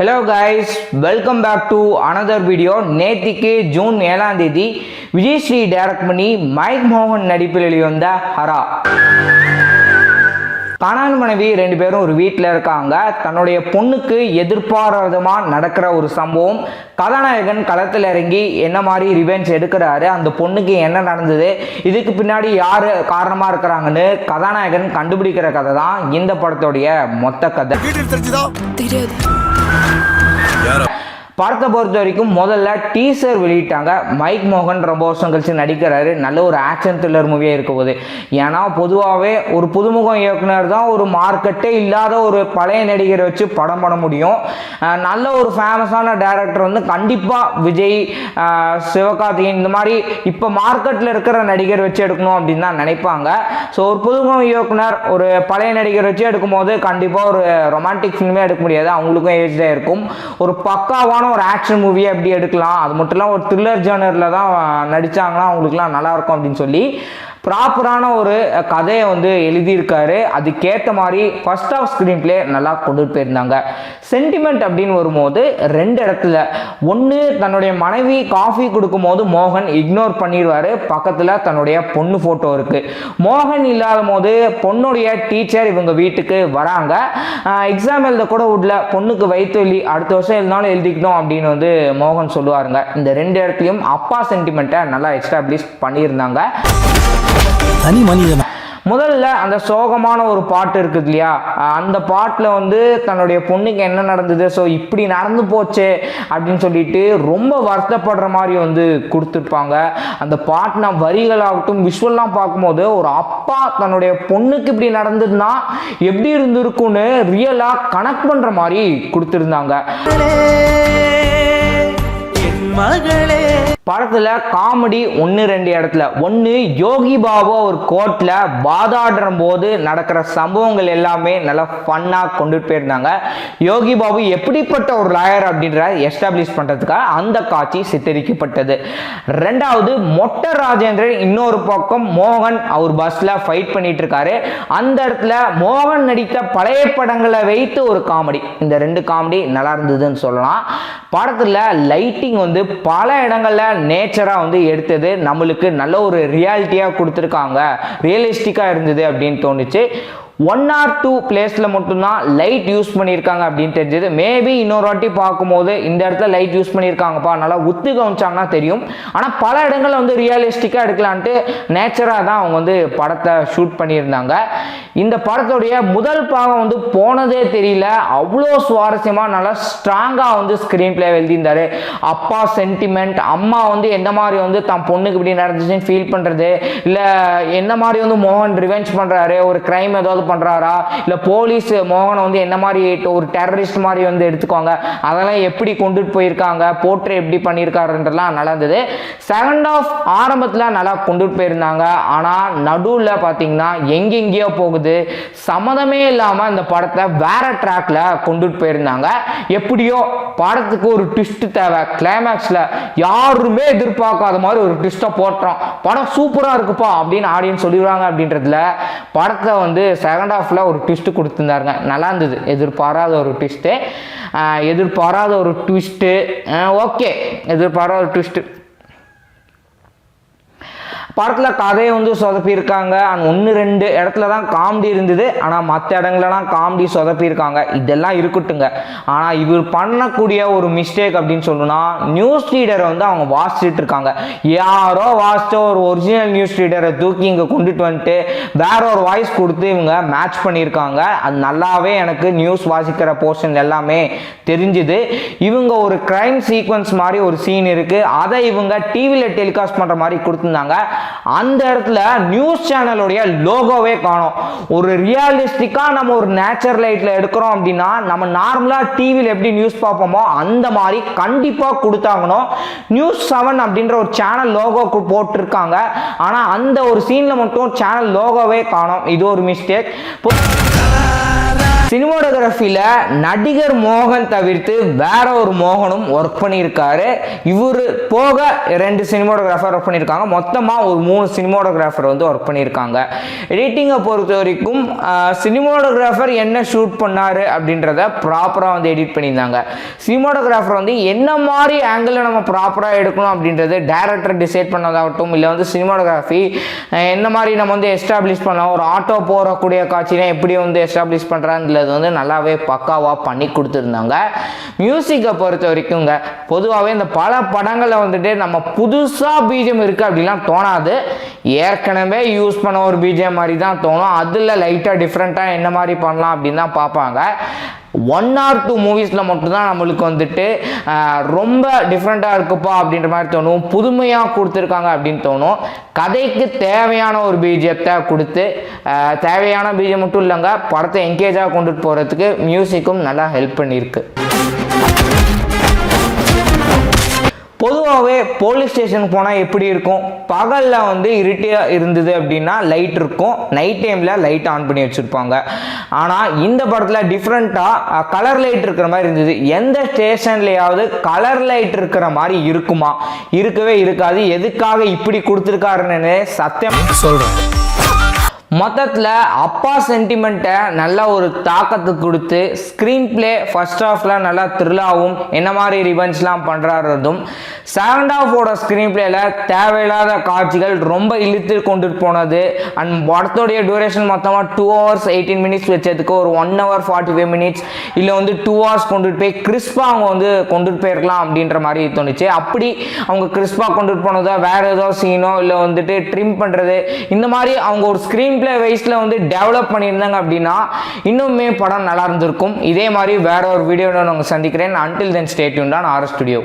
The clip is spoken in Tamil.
Hello guys, welcome back to another video. நேத்திக்கு ஜூன் 7ஆம் தேதி விஜய் ஸ்ரீ டைரக்ட் பண்ணி மைக் மோகன் நடிப்பில் வெளிவந்த ஹரா. கணவன் மனைவி ரெண்டு பேரும் ஒரு வீட்டில் இருக்காங்க. தன்னுடைய பொண்ணுக்கு எதிர்பாராதமாக நடக்கிற ஒரு சம்பவம். கதாநாயகன் களத்தில் இறங்கி என்ன மாதிரி ரிவெஞ்ச் எடுக்கிறாரு, அந்த பொண்ணுக்கு என்ன நடந்தது, இதுக்கு பின்னாடி யார் காரணமாக இருக்கிறாங்கன்னு கதாநாயகன் கண்டுபிடிக்கிற கதை தான் இந்த படத்துடைய மொத்த கதை. படத்தை பொறுத்த வரைக்கும் முதல்ல டீசர் வெளியிட்டாங்க. மைக் மோகன் ரொம்ப வருஷம் கழிச்சு நடிக்கிறாரு. நல்ல ஒரு ஆக்ஷன் த்ரில்லர் மூவியாக இருக்க போகுது. ஏன்னா பொதுவாகவே ஒரு புதுமுகம் இயக்குனர் தான் ஒரு மார்க்கெட்டே இல்லாத ஒரு பழைய நடிகரை வச்சு படம் பண்ண முடியும். நல்ல ஒரு ஃபேமஸான டைரக்டர் வந்து கண்டிப்பாக விஜய், சிவகார்த்திகேயன் இந்த மாதிரி இப்போ மார்க்கெட்டில் இருக்கிற நடிகர் வச்சு எடுக்கணும் அப்படின்னு தான் நினைப்பாங்க. ஸோ ஒரு புதுமுகம் இயக்குனர் ஒரு பழைய நடிகர் வச்சு எடுக்கும்போது கண்டிப்பாக ஒரு ரொமான்டிக் ஃபிலிமே எடுக்க முடியாது. அவங்களுக்கும் ஏஜ்டாக இருக்கும். ஒரு பக்காவான ஒரு ஆக்ஷன் மூவியை எப்படி எடுக்கலாம், அது மட்டும் இல்லாமல் ஒரு த்ரில்லர் ஜானரில் தான் நடித்தாங்கன்னா அவங்களுக்குலாம் நல்லாயிருக்கும் அப்படின்னு சொல்லி ப்ராப்பரான ஒரு கதையை வந்து எழுதியிருக்காரு. அதுக்கேற்ற மாதிரி ஃபர்ஸ்ட் ஆஃப் ஸ்க்ரீன் பிளே நல்லா கொண்டுட்டு போயிருந்தாங்க. சென்டிமெண்ட் அப்படின்னு வரும்போது ரெண்டு இடத்துல, ஒன்று தன்னுடைய மனைவி காஃபி கொடுக்கும்போது மோகன் இக்னோர் பண்ணிடுவார். பக்கத்தில் தன்னுடைய பொண்ணு ஃபோட்டோ இருக்குது. மோகன் இல்லாத போது பொண்ணுடைய டீச்சர் இவங்க வீட்டுக்கு வராங்க. எக்ஸாம் எழுத கூட விடல, பொண்ணுக்கு வயிற்று வலி, அடுத்த வருஷம் எழுதினாலும் எழுதிக்கணும் அப்படின்னு வந்து மோகன் சொல்லுவாருங்க. இந்த ரெண்டு இடத்துலையும் அப்பா சென்டிமெண்ட்டை நல்லா எஸ்டாப்ளிஷ் பண்ணியிருந்தாங்க. முதல்ல அந்த சோகமான ஒரு பாட்டு இருக்குது இல்லையா, அந்த பாட்டில் வந்து தன்னுடைய பொண்ணுக்கு என்ன நடந்தது, ஸோ இப்படி நடந்து போச்சு அப்படின்னு சொல்லிட்டு ரொம்ப வருத்தப்படுற மாதிரி வந்து கொடுத்துருப்பாங்க. அந்த பாட்டின வரிகளாகட்டும் விஷுவல்லாம் பார்க்கும்போது ஒரு அப்பா தன்னுடைய பொண்ணுக்கு இப்படி நடந்ததுன்னா எப்படி இருந்திருக்குன்னு ரியலாக கனெக்ட் பண்ணுற மாதிரி கொடுத்துருந்தாங்க. படத்துல காமெடி ஒன்று ரெண்டு இடத்துல. ஒன்று யோகி பாபு ஒரு கோர்ட்ல வாதாடுற போது நடக்கிற சம்பவங்கள் எல்லாமே நல்லா ஃபன்னாக கொண்டுட்டு போயிருந்தாங்க. யோகி பாபு எப்படிப்பட்ட ஒரு லாயர் அப்படின்ற எஸ்டாப்ளிஷ் பண்றதுக்காக அந்த காட்சி சித்தரிக்கப்பட்டது. ரெண்டாவது மொட்டை ராஜேந்திரன் இன்னொரு பக்கம் மோகன் அவர் பஸ்ல ஃபைட் பண்ணிட்டு இருக்காரு. அந்த இடத்துல மோகன் நடித்த பழைய படங்களை வைத்து ஒரு காமெடி. இந்த ரெண்டு காமெடி நல்லா இருந்ததுன்னு சொல்லலாம். படத்துல லைட்டிங் வந்து பல இடங்கள்ல நேச்சரா வந்து எடுத்தது நம்மளுக்கு நல்ல ஒரு ரியாலிட்டியா கொடுத்துருக்காங்க. ரியலிஸ்டிக்கா இருந்தது அப்படின்னு தோணுச்சு. 1 or 2 பிளேஸ்ல மட்டும்தான் லைட் யூஸ் பண்ணியிருக்காங்க அப்படின்னு தெரிஞ்சது. மேபி இன்னொரு வாட்டி பார்க்கும்போது இந்த இடத்துல லைட் யூஸ் பண்ணியிருக்காங்கப்பா, நல்லா உத்து கவனிச்சாங்கன்னா தெரியும். ஆனால் பல இடங்கள்ல வந்து ரியலிஸ்டிக்காக எடுக்கலான்ட்டு நேச்சராக தான் அவங்க வந்து படத்தை ஷூட் பண்ணியிருந்தாங்க. இந்த படத்துடைய முதல் பாகம் வந்து போனதே தெரியல, அவ்வளோ சுவாரஸ்யமாக நல்லா ஸ்ட்ராங்காக வந்து ஸ்க்ரீன் பிளே எழுதியிருந்தாரு. அப்பா சென்டிமெண்ட், அம்மா வந்து எந்த மாதிரி வந்து தன் பொண்ணுக்கு இப்படி நடந்துச்சுன்னு ஃபீல் பண்ணுறது, இல்லை என்ன மாதிரி வந்து மோகன் ரிவெஞ்ச் பண்ணுறாரு, ஒரு கிரைம் ஏதாவது பண்றாரா, இல்ல போலீஸ் மோகனை வந்து என்ன மாதிரி ஒரு டெரரிஸ்ட் மாதிரி வந்து எடுத்துக்கோங்க, அதெல்லாம் எப்படி கொண்டுட்டு போயிருக்காங்க, போர்ட்ரே எப்படி பண்ணியிருக்காருன்றலாம் நல்லா இருந்தது. செகண்ட் ஆஃப் ஆரம்பத்தில் நல்லா கொண்டுட்டு போயிருந்தாங்க. ஆனால் நடுவில் பார்த்தீங்கன்னா எங்கெங்கேயோ போகுது, சம்மதமே இல்லாமல் இந்த படத்தை வேற ட்ராக்ல கொண்டுட்டு போயிருந்தாங்க. எப்படியோ படத்துக்கு ஒரு ட்விஸ்ட் தேவை. கிளைமேக்ஸில் யாருமே எதிர்பார்க்காத மாதிரி ஒரு ட்விஸ்ட்டை போட்டுறோம், படம் சூப்பராக இருக்குப்பா அப்படின்னு ஆடியன்ஸ் சொல்லிடுவாங்க அப்படின்றதுல படத்தை வந்து செகண்ட் ஹாஃப்ல ஒரு ட்விஸ்ட் கொடுத்துருந்தாருங்க. நல்லா இருந்தது. எதிர்பாராத ஒரு ட்விஸ்ட்டு, ஓகே, எதிர்பாராத ஒரு ட்விஸ்ட்டு. படத்தில் கதையை வந்து சொதப்பியிருக்காங்க. அண்ட் 1-2 இடத்துல தான் காமெடி இருந்தது, ஆனால் மற்ற இடங்கள்லாம் காமெடி சொதப்பியிருக்காங்க. இதெல்லாம் இருக்கட்டுங்க. ஆனால் இவர் பண்ணக்கூடிய ஒரு மிஸ்டேக் அப்படின்னு சொல்லணும்னா, நியூஸ் ரீடரை வந்து அவங்க வாசிச்சுட்டு இருக்காங்க. யாரோ வாசிச்ச ஒரு ஒரிஜினல் நியூஸ் ரீடரை தூக்கி இங்கே கொண்டுட்டு வந்துட்டு வேற ஒரு வாய்ஸ் கொடுத்து இவங்க மேட்ச் பண்ணியிருக்காங்க. அது நல்லாவே எனக்கு நியூஸ் வாசிக்கிற போர்ஷன் எல்லாமே தெரிஞ்சுது. இவங்க ஒரு கிரைம் சீக்வன்ஸ் மாதிரி ஒரு சீன் இருக்கு, அதை இவங்க டிவியில் டெலிகாஸ்ட் பண்ணுற மாதிரி கொடுத்துருந்தாங்க. அந்த இடத்துல நியூஸ் சேனலுடைய லோகோவே காணோம். ஒரு ரியாலிஸ்டிக்கா நம்ம ஒரு நேச்சர் லைட்ல எடுக்கிறோம் அப்படின்னா நம்ம நார்மலா டிவியில் எப்படி நியூஸ் பார்ப்போமோ அந்த மாதிரி கண்டிப்பா கொடுத்தாங்கணும். நியூஸ் 7 அப்படின்ற ஒரு சேனல் லோகோ போட்டிருக்காங்க. ஆனா அந்த ஒரு சீன்ல மட்டும் சேனல் லோகோவே காணோம். இது ஒரு மிஸ்டேக். சினிமாட்டோகிராஃபியில் நடிகர் மோகன் தவிர்த்து வேற ஒரு மோகனும் ஒர்க் பண்ணியிருக்காரு. இவர் போக 2 சினிமாட்டோகிராஃபர் ஒர்க் பண்ணியிருக்காங்க. மொத்தமாக ஒரு 3 சினிமாட்டோகிராஃபர் வந்து ஒர்க் பண்ணியிருக்காங்க. எடிட்டிங்கை பொறுத்த வரைக்கும் சினிமாட்டோகிராஃபர் என்ன ஷூட் பண்ணார் அப்படின்றத ப்ராப்பராக வந்து எடிட் பண்ணியிருந்தாங்க. சினிமாட்டோகிராஃபர் வந்து என்ன மாதிரி ஆங்கிளில் நம்ம ப்ராப்பராக எடுக்கணும் அப்படின்றது டைரக்டர் டிசைட் பண்ணதாகட்டும், இல்லை வந்து சினிமாட்டோகிராஃபி என்ன மாதிரி நம்ம வந்து எஸ்டாப்ளிஷ் பண்ணலாம், ஒரு ஆட்டோ போகக்கூடிய காட்சினா எப்படி வந்து எஸ்டாப்ளிஷ் பண்ணுறாங்கிறது வந்து நல்லாவே பக்காவாக பண்ணி கொடுத்துருந்தாங்க. மியூசிக்கை பொறுத்த வரைக்குங்க பொதுவாகவே இந்த பல படங்களில் வந்துட்டு நம்ம புதுசாக பிஜிஎம் இருக்குது அப்படிலாம் தோணாது. ஏற்கனவே யூஸ் பண்ண ஒரு பிஜிஎம் மாதிரி தான் தோணும். அதில் லைட்டாக டிஃப்ரெண்ட்டாக என்ன மாதிரி பண்ணலாம் அப்படின்னு தான் பார்ப்பாங்க. 1 or 2 மூவிஸில் மட்டும்தான் நம்மளுக்கு வந்துட்டு ரொம்ப டிஃப்ரெண்ட்டாக இருக்குப்பா அப்படின்ற மாதிரி தோணும், புதுமையாக கொடுத்துருக்காங்க அப்படின்னு தோணும். கதைக்கு தேவையான ஒரு பிஜிஎத்தை கொடுத்து தேவையான பிஜிஎம் மட்டும் இல்லைங்க, படத்தை என்கேஜாக கொண்டுட்டு போகிறதுக்கு மியூசிக்கும் நல்லா ஹெல்ப் பண்ணியிருக்கு. பொதுவாகவே போலீஸ் ஸ்டேஷனுக்கு போனால் எப்படி இருக்கும், பகலில் வந்து இருட்டியாக இருந்தது அப்படின்னா லைட் இருக்கும், நைட் டைமில் லைட் ஆன் பண்ணி வச்சுருப்பாங்க. ஆனால் இந்த படத்தில் டிஃப்ரெண்ட்டாக கலர் லைட் இருக்கிற மாதிரி இருந்தது. எந்த ஸ்டேஷன்லையாவது கலர் லைட் இருக்கிற மாதிரி இருக்குமா? இருக்கவே இருக்காது. எதுக்காக இப்படி கொடுத்துருக்காருன்னு சத்தியம் சொல்கிறேன். மொத்தத்தில் அப்பா சென்டிமெண்ட்டை நல்லா ஒரு தாக்கத்தை கொடுத்து ஸ்க்ரீன் பிளே ஃபர்ஸ்ட் ஹாஃபில் நல்லா த்ரில்லாகவும் என்ன மாதிரி ரிவெஞ்ச்லாம் பண்ணுறாருதும், செகண்ட் ஹாஃபோட ஸ்க்ரீன் பிளேயில் தேவையில்லாத காட்சிகள் ரொம்ப இழுத்து கொண்டுட்டு போனது. அண்ட் படத்தோடைய டியூரேஷன் மொத்தமாக 2 hours 18 minutes வச்சதுக்கு ஒரு 1 hour 45 minutes இல்லை வந்து 2 hours கொண்டுட்டு போய் கிறிஸ்பாக அவங்க வந்து கொண்டுட்டு போயிருக்கலாம் அப்படின்ற மாதிரி தோணுச்சு. அப்படி அவங்க கிறிஸ்பாக கொண்டுட்டு போனதோ வேறு ஏதோ சீனோ இல்லை வந்துட்டு ட்ரிம் பண்ணுறது இந்த மாதிரி அவங்க ஒரு ஸ்க்ரீன் பிளே வைஸ்ல வந்து டெவலப் பண்ணியிருந்தாங்க அப்படின்னா இன்னுமே படம் நல்லா இருந்திருக்கும். இதே மாதிரி வேற ஒரு வீடியோவில் நான் சந்திக்கிறேன். until then stay tuned on RS Studio.